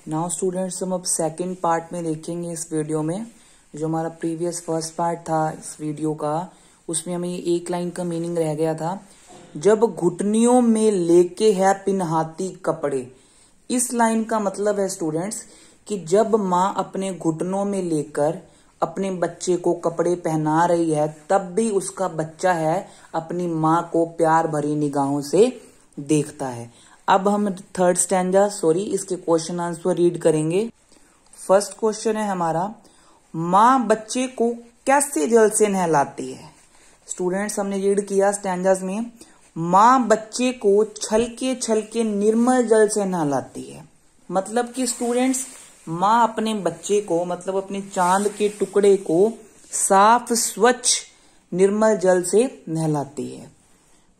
Now students हम अब second part में देखेंगे इस वीडियो में। जो हमारा प्रीवियस फर्स्ट पार्ट था इस वीडियो का, उसमें हमें एक लाइन का मीनिंग रह गया था, जब घुटनियों में लेके है पिनहाती कपड़े। इस लाइन का मतलब है स्टूडेंट्स कि जब माँ अपने घुटनों में लेकर अपने बच्चे को कपड़े पहना रही है, तब भी उसका बच्चा है अपनी माँ को प्यार भरी निगाहों से देखता है। अब हम थर्ड स्टैंजा इसके क्वेश्चन आंसर रीड करेंगे। फर्स्ट क्वेश्चन है हमारा, माँ बच्चे को कैसे जल से नहलाती है। स्टूडेंट्स हमने रीड किया स्टैंजास में, माँ बच्चे को छलके निर्मल जल से नहलाती है। मतलब कि स्टूडेंट्स माँ अपने बच्चे को, मतलब अपने चांद के टुकड़े को साफ स्वच्छ निर्मल जल से नहलाती है।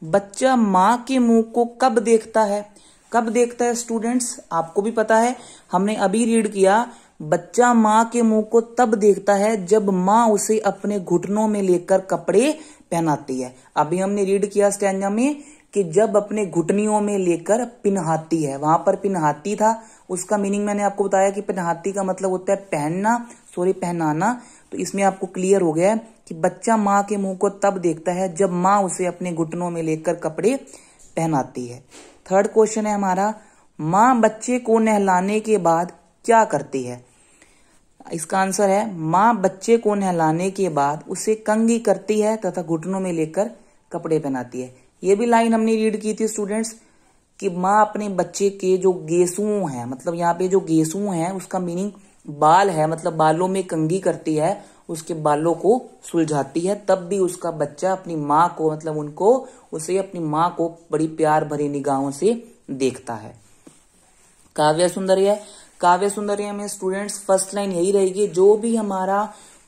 बच्चा माँ के मुंह को कब देखता है? कब देखता है स्टूडेंट्स? आपको भी पता है, हमने अभी रीड किया, बच्चा माँ के मुंह को तब देखता है जब माँ उसे अपने घुटनों में लेकर कपड़े पहनाती है। अभी हमने रीड किया स्टैंजा में कि जब अपने घुटनियों में लेकर पिनहाती है, वहां पर पिनहाती था, उसका मीनिंग मैंने आपको बताया कि पिनहाती का मतलब होता है पहनाना। तो इसमें आपको क्लियर हो गया है कि बच्चा माँ के मुंह को तब देखता है जब माँ उसे अपने घुटनों में लेकर कपड़े पहनाती है। थर्ड क्वेश्चन है हमारा, माँ बच्चे को नहलाने के बाद क्या करती है? इसका आंसर है, माँ बच्चे को नहलाने के बाद उसे कंघी करती है तथा घुटनों में लेकर कपड़े पहनाती है। ये भी लाइन हमने रीड की थी स्टूडेंट्स कि माँ अपने बच्चे के जो गेसुओं हैं, मतलब यहाँ पे जो गेसुओं हैं उसका मीनिंग बाल है, मतलब बालों में कंघी करती है, उसके बालों को सुलझाती है, तब भी उसका बच्चा अपनी माँ को, मतलब उसे अपनी माँ को बड़ी प्यार भरी निगाहों से देखता है। काव्य सुंदरिया में स्टूडेंट्स फर्स्ट लाइन यही रहेगी, जो भी हमारा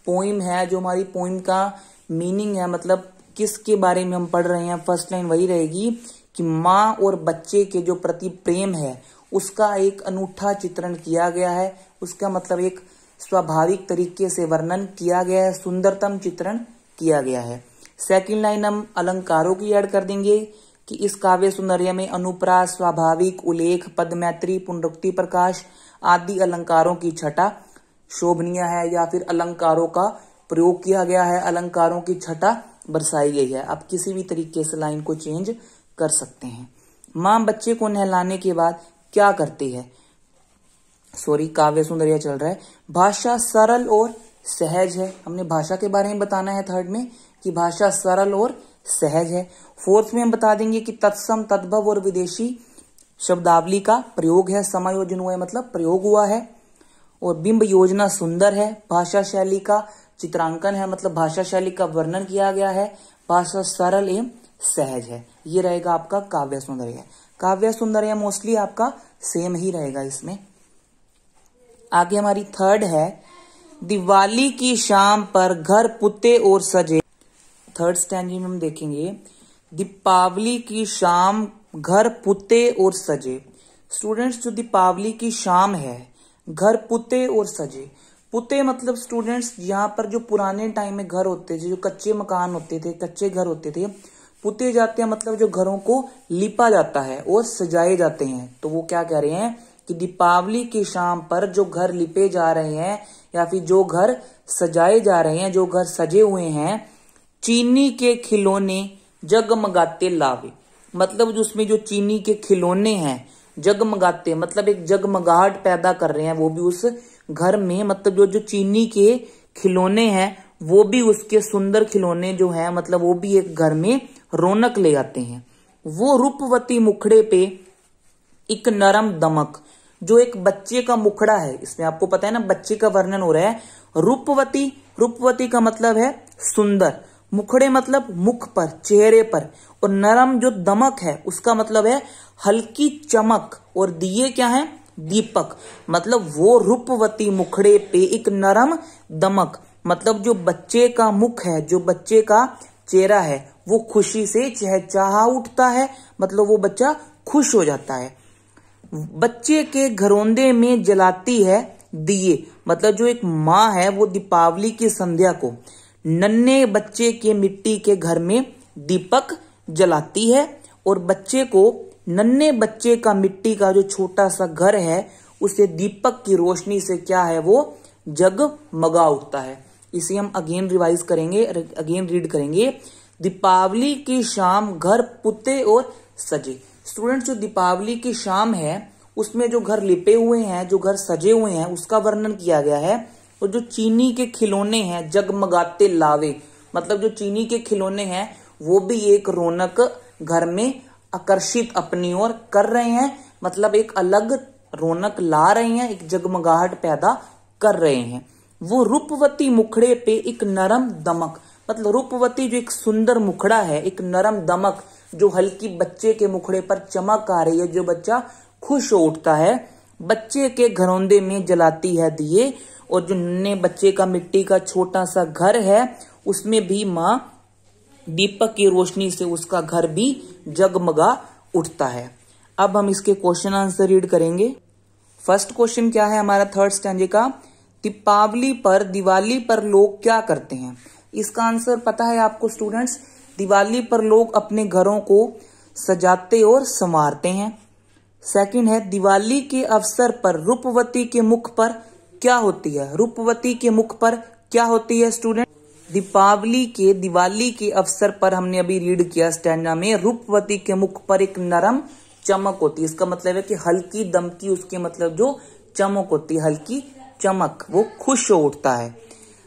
पोइम है, जो हमारी पोइम का मीनिंग है, मतलब किसके बारे में हम पढ़ रहे हैं, फर्स्ट लाइन वही रहेगी कि माँ और बच्चे के जो प्रति प्रेम है उसका एक अनूठा चित्रण किया गया है। उसका मतलब एक स्वाभाविक तरीके से वर्णन किया गया है, सुंदरतम चित्रण किया गया है। सेकंड लाइन हम अलंकारों की ऐड कर देंगे कि इस काव्य सुंदरिया में अनुप्रास, स्वाभाविक, उल्लेख, पदमैत्री, पुनरुक्ति, प्रकाश आदि अलंकारों की छटा शोभनीय है, या फिर अलंकारों का प्रयोग किया गया है, अलंकारों की छटा बरसाई गई है। आप किसी भी तरीके से लाइन को चेंज कर सकते हैं। माँ बच्चे को नहलाने के बाद क्या करती है? काव्य सुंदरिया चल रहा है। भाषा सरल और सहज है। हमने भाषा के बारे में बताना है थर्ड में कि भाषा सरल और सहज है। फोर्थ में हम बता देंगे कि तत्सम, तद्भव और विदेशी शब्दावली का प्रयोग है, समायोजन हुआ है, मतलब प्रयोग हुआ है। और बिंब योजना सुंदर है। भाषा शैली का चित्रांकन है, मतलब भाषा शैली का वर्णन किया गया है। भाषा सरल एवं सहज है। ये रहेगा आपका काव्य सुंदरिया। काव्य सुंदरिया मोस्टली आपका सेम ही रहेगा इसमें। आगे हमारी थर्ड है, दिवाली की शाम पर घर पुते और सजे। थर्ड स्टैंजा में हम देखेंगे, दीपावली की शाम घर पुते और सजे। स्टूडेंट्स जो दीपावली की शाम है, घर पुते और सजे। पुते मतलब स्टूडेंट्स यहाँ पर जो पुराने टाइम में घर होते थे, जो कच्चे मकान होते थे, कच्चे घर होते थे, पुते जाते हैं, मतलब जो घरों को लिपा जाता है और सजाए जाते हैं। तो वो क्या कह रहे हैं कि दीपावली की शाम पर जो घर लिपे जा रहे हैं या फिर जो घर सजाए जा रहे हैं, जो घर सजे हुए हैं, चीनी के खिलौने जगमगाते लावे। मतलब जो उसमें जो चीनी के खिलौने हैं जगमगाते, मतलब एक जगमगाहट पैदा कर रहे हैं वो भी उस घर में, मतलब जो चीनी के खिलौने हैं वो भी उसके सुंदर खिलौने जो हैं, मतलब वो भी एक घर में रौनक ले आते हैं। वो रूपवती मुखड़े पे एक नरम दमक, जो एक बच्चे का मुखड़ा है, इसमें आपको पता है ना बच्चे का वर्णन हो रहा है। रूपवती का मतलब है सुंदर, मुखड़े मतलब मुख पर, चेहरे पर, और नरम जो दमक है उसका मतलब है हल्की चमक, और दिए क्या है? दीपक। मतलब वो रूपवती मुखड़े पे एक नरम दमक, मतलब जो बच्चे का मुख है, जो बच्चे का चेहरा है, वो खुशी से चहचहा उठता है, मतलब वो बच्चा खुश हो जाता है। बच्चे के घरौंदे में जलाती है दिए, मतलब जो एक माँ है वो दीपावली की संध्या को नन्हे बच्चे के मिट्टी के घर में दीपक जलाती है, और बच्चे को नन्हे बच्चे का मिट्टी का जो छोटा सा घर है उसे दीपक की रोशनी से क्या है वो जगमगा उठता है। इसे हम अगेन रिवाइज करेंगे, अगेन रीड करेंगे। दीपावली की शाम घर पुते और सजे। स्टूडेंट्स, जो दीपावली की शाम है उसमें जो घर लिपे हुए हैं, जो घर सजे हुए हैं, उसका वर्णन किया गया है। और जो चीनी के खिलौने हैं जगमगाते लावे, मतलब जो चीनी के खिलौने हैं वो भी एक रौनक घर में आकर्षित अपनी ओर कर रहे हैं, मतलब एक अलग रौनक ला रहे हैं, एक जगमगाहट पैदा कर रहे हैं। वो रूपवती मुखड़े पे एक नरम दमक, मतलब रूपवती जो एक सुंदर मुखड़ा है, एक नरम दमक जो हल्की बच्चे के मुखड़े पर चमक आ रही है, जो बच्चा खुश हो उठता है। बच्चे के घरौंदे में जलाती है दिए, और जो नन्हे बच्चे का मिट्टी का छोटा सा घर है उसमें भी माँ दीपक की रोशनी से उसका घर भी जगमगा उठता है। अब हम इसके क्वेश्चन आंसर रीड करेंगे। फर्स्ट क्वेश्चन क्या है हमारा थर्ड स्टैंजे का, दीपावली पर दिवाली पर लोग क्या करते हैं। इसका आंसर पता है आपको स्टूडेंट्स, दिवाली पर लोग अपने घरों को सजाते और संवारते हैं। सेकंड है, दिवाली के अवसर पर रूपवती के मुख पर क्या होती है। रूपवती के मुख पर क्या होती है स्टूडेंट, दिवाली के अवसर पर हमने अभी रीड किया स्टैंजा में, रूपवती के मुख पर एक नरम चमक होती है। इसका मतलब है कि हल्की दमकी, उसके मतलब जो चमक होती है, हल्की चमक, वो खुश हो उठता है।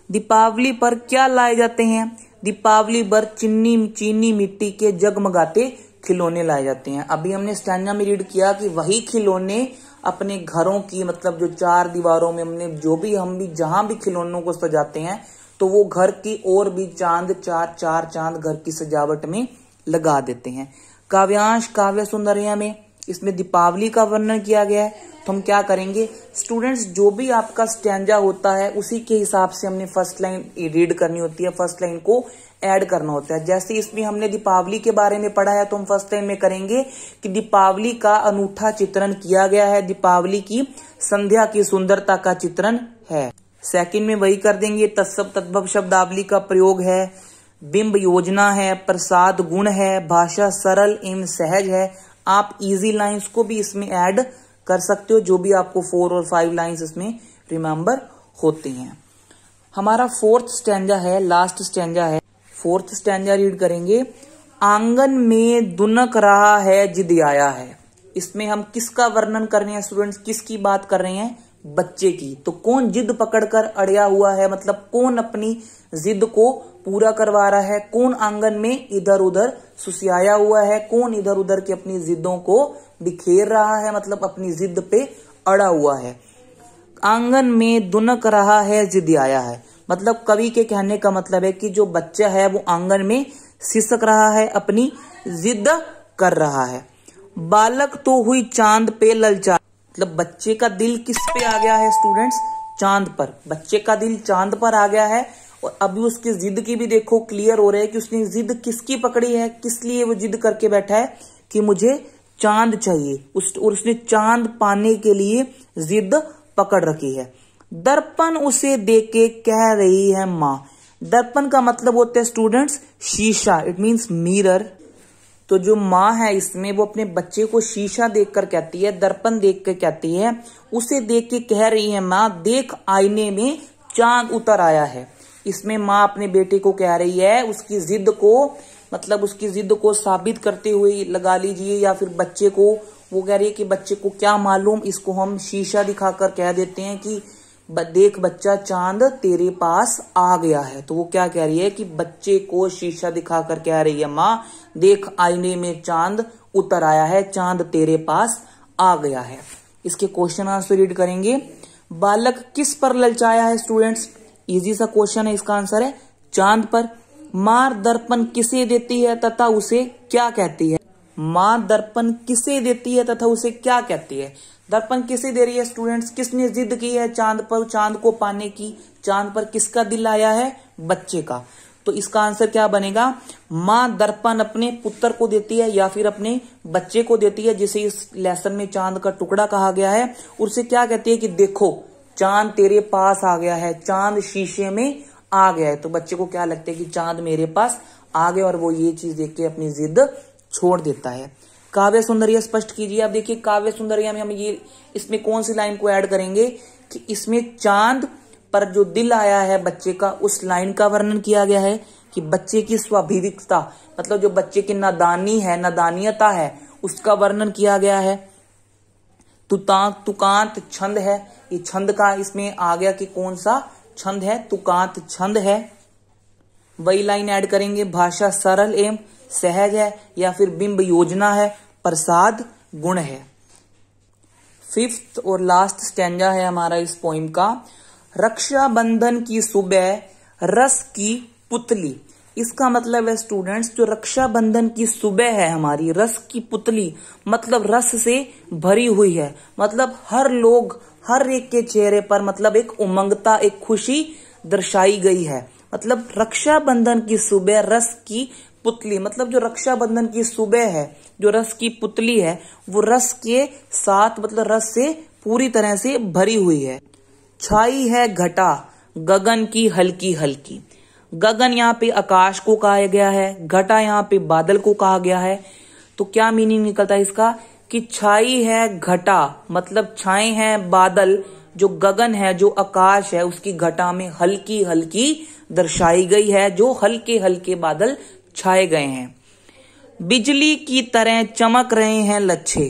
दीपावली पर क्या लाए जाते हैं, दीपावली पर चीनी मिट्टी के जगमगाते खिलौने लाए जाते हैं। अभी हमने स्टैंजा में रीड किया कि वही खिलौने अपने घरों की, मतलब जो चार दीवारों में हमने हम भी जहां भी खिलौनों को सजाते हैं तो वो घर की और भी चांद, चार चांद घर की सजावट में लगा देते हैं। काव्यांश काव्य सुंदरिया में इसमें दीपावली का वर्णन किया गया है। तो हम क्या करेंगे स्टूडेंट्स, जो भी आपका स्टैंजा होता है उसी के हिसाब से हमने फर्स्ट लाइन रीड करनी होती है, फर्स्ट लाइन को ऐड करना होता है। जैसे इसमें हमने दीपावली के बारे में पढ़ा है तो हम फर्स्ट लाइन में करेंगे कि दीपावली का अनूठा चित्रण किया गया है, दीपावली की संध्या की सुंदरता का चित्रण है। सेकंड में वही कर देंगे, तत्सव तद्भव शब्दावली का प्रयोग है, बिंब योजना है, प्रसाद गुण है, भाषा सरल एवं सहज है। आप इजी लाइंस को भी इसमें ऐड कर सकते हो, जो भी आपको 4 और 5 लाइंस इसमें रिमेंबर होती हैं। हमारा फोर्थ स्टैंजा है, लास्ट स्टैंजा है। फोर्थ स्टैंजा रीड करेंगे। आंगन में दुनक रहा है जिद आया है। इसमें हम किसका वर्णन कर रहे हैं स्टूडेंट्स, किसकी बात कर रहे हैं, बच्चे की। तो कौन जिद पकड़कर अड़िया हुआ है, मतलब कौन अपनी जिद को पूरा करवा रहा है, कौन आंगन में इधर उधर सुसियाया हुआ है, कौन इधर उधर की अपनी जिद्दों को बिखेर रहा है, मतलब अपनी जिद पे अड़ा हुआ है। आंगन में दुनक रहा है जिद आया है, मतलब कवि के कहने का मतलब है कि जो बच्चा है वो आंगन में सिसक रहा है, अपनी जिद कर रहा है। बालक तो हुई चांद पे ललचा, मतलब बच्चे का दिल किस पे आ गया है स्टूडेंट्स, चांद पर। बच्चे का दिल चांद पर आ गया है। और अभी उसकी जिद की भी देखो क्लियर हो रहा है कि उसने जिद किसकी पकड़ी है, किस लिए वो जिद करके बैठा है कि मुझे चांद चाहिए। और उसने चांद पाने के लिए जिद पकड़ रखी है। दर्पण उसे देके कह रही है माँ। दर्पण का मतलब होता है स्टूडेंट्स शीशा, इट मीन्स मिरर। तो जो माँ है इसमें वो अपने बच्चे को शीशा देखकर कहती है, दर्पण देखकर कहती है, उसे देख के कह रही है माँ देख आईने में चांद उतर आया है। इसमें माँ अपने बेटे को कह रही है उसकी जिद को, मतलब उसकी जिद को साबित करते हुए लगा लीजिए, या फिर बच्चे को वो कह रही है कि बच्चे को क्या मालूम, इसको हम शीशा दिखाकर कह देते हैं कि देख बच्चा चांद तेरे पास आ गया है। तो वो क्या कह रही है कि बच्चे को शीशा दिखाकर कह रही है माँ देख आईने में चांद उतर आया है, चांद तेरे पास आ गया है। इसके क्वेश्चन आंसर रीड करेंगे। बालक किस पर ललचाया है स्टूडेंट्स, इजी सा क्वेश्चन है, इसका आंसर है चांद पर। माँ दर्पण किसे देती है तथा उसे क्या कहती है। माँ दर्पण किसे देती है तथा उसे क्या कहती है। दर्पण किसे दे रही है स्टूडेंट्स, किसने जिद की है चांद पर, चांद को पाने की। चांद पर किसका दिल आया है, बच्चे का। तो इसका आंसर क्या बनेगा, माँ दर्पण अपने पुत्र को देती है या फिर अपने बच्चे को देती है, जिसे इस लेसन में चांद का टुकड़ा कहा गया है। उससे क्या कहती है कि देखो चांद तेरे पास आ गया है, चांद शीशे में आ गया है। तो बच्चे को क्या लगता है कि चांद मेरे पास आ गया, और वो ये चीज देख के अपनी जिद छोड़ देता है। काव्य सुंदरिया स्पष्ट कीजिए। अब देखिए काव्य सुंदरिया में हम ये इसमें कौन सी लाइन को ऐड करेंगे कि इसमें चांद पर जो दिल आया है बच्चे का, उस लाइन का वर्णन किया गया है कि बच्चे की स्वाभाविकता, मतलब जो बच्चे की नादानी है, नादानियता है, उसका वर्णन किया गया है। तुकांत छंद है, ये छंद का इसमें आ गया कि कौन सा छंद है, तुकांत छंद है। वही लाइन ऐड करेंगे, भाषा सरल एवं सहज है या फिर बिंब योजना है, प्रसाद गुण है। फिफ्थ और लास्ट स्टैंजा है हमारा इस पोइम का, रक्षाबंधन की सुबह रस की पुतली। इसका मतलब है स्टूडेंट्स, जो रक्षाबंधन की सुबह है हमारी, रस की पुतली मतलब रस से भरी हुई है, मतलब हर लोग, हर एक के चेहरे पर मतलब एक उमंगता, एक खुशी दर्शाई गई है। मतलब रक्षाबंधन की सुबह रस की पुतली, मतलब जो रक्षाबंधन की सुबह है, जो रस की पुतली है, वो रस के साथ मतलब रस से पूरी तरह से भरी हुई है। छाई है घटा गगन की हल्की हल्की। गगन यहाँ पे आकाश को कहा गया है, घटा यहाँ पे बादल को कहा गया है। तो क्या मीनिंग निकलता है इसका कि छाई है घटा मतलब छाए हैं बादल, जो गगन है, जो आकाश है, उसकी घटा में हल्की हल्की दर्शाई गई है, जो हल्के हल्के बादल छाए गए हैं। बिजली की तरह चमक रहे हैं लच्छे।